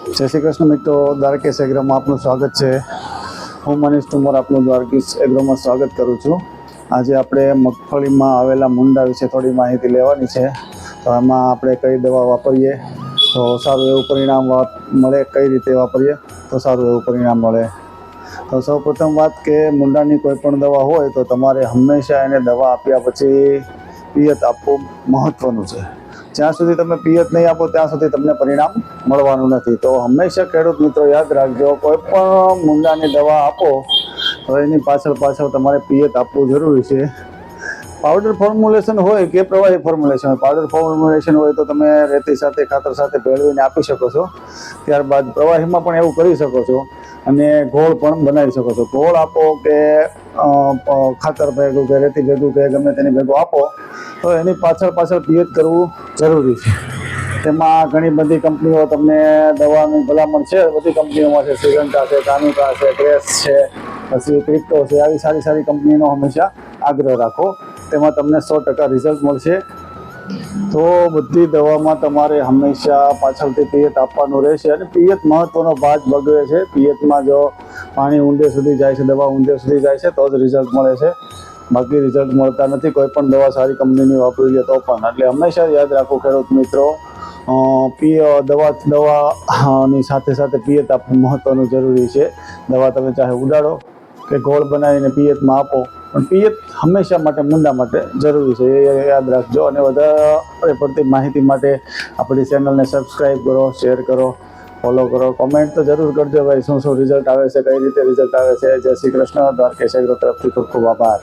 જય શ્રી કૃષ્ણ મિત્રો, દ્વારકેશ એગ્રોમાં આપનું સ્વાગત છે। હું મનીષ ઠુમર આપનું દ્વારકેશ એગ્રોમાં સ્વાગત કરું છું। આજે આપણે મગફળીમાં આવેલા મુંડા વિશે થોડી માહિતી લેવાની છે। તો આમાં આપણે કઈ દવા વાપરીએ તો સારું એવું પરિણામ મળે, કઈ રીતે વાપરીએ તો સારું એવું પરિણામ મળે। તો સૌપ્રથમ વાત કે મુંડાની કોઈ પણ દવા હોય તો તમારે હંમેશા એને દવા આપ્યા પછી પિયત આપવું મહત્ત્વનું છે। જ્યાં સુધી તમે પિયત નહીં આપો ત્યાં સુધી તમને પરિણામ મળવાનું નથી। તો હંમેશા ખેડૂત મિત્રો યાદ રાખજો, કોઈ પણ મુંડાની દવા આપો તો એની પાછળ તમારે પિયત આપવું જરૂરી છે। પાવડર ફોર્મ્યુલેશન હોય કે પ્રવાહી ફોર્મ્યુલેશન હોય, પાવડર ફોર્મ્યુલેશન હોય તો તમે રેતી સાથે ખાતર સાથે ભેળવીને આપી શકો છો। ત્યારબાદ પ્રવાહીમાં પણ એવું કરી શકો છો અને ગોળ પણ બનાવી શકો છો। ગોળ આપો કે ખાતર ભેગું કે રેતી ભેગું કે ગમે તેની ભેગું આપો તો એની પાછળ પિયત કરવું જરૂરી છે। તેમાં ઘણી બધી કંપનીઓ તમને દવાની ભલામણ છે, બધી કંપનીઓમાં છે, સિજન્ટા છે, કાનુકા છે, ગ્રેસ છે, પછી ક્રિપ્ટો છે, આવી સારી કંપનીનો હંમેશા આગ્રહ રાખો, તેમાં તમને 100% રિઝલ્ટ મળશે। તો બધી દવામાં તમારે હંમેશા પાછળથી પિયત આપવાનું રહેશે અને પિયત મહત્વનો ભાગ ભજવે છે। પિયતમાં જો પાણી ઊંડે સુધી જાય છે, દવા ઊંડે સુધી જાય છે તો જ રિઝલ્ટ મળે છે, બાકી રિઝલ્ટ મળતા નથી। કોઈ પણ દવા સારી કંપનીની વાપરી લે તો પણ, એટલે હંમેશા યાદ રાખો ખેડૂત મિત્રો, દવાની સાથે પિયત આપવું મહત્વનું જરૂરી છે। દવા તમે ચાહે ઉડાડો કે ગોળ બનાવીને પિયતમાં આપો, પણ પિયત હંમેશા માટે મુંડા માટે જરૂરી છે, એ યાદ રાખજો। અને વધારે પડતી માહિતી માટે આપણી ચેનલને સબસ્ક્રાઈબ કરો, શેર કરો, ફોલો કરો, કોમેન્ટ તો જરૂર કરજો ભાઈ, શું રિઝલ્ટ આવે છે, કઈ રીતે રિઝલ્ટ આવે છે। જય શ્રી કૃષ્ણ, દ્વારકેશ એગ્રો તરફથી ખૂબ ખૂબ આભાર।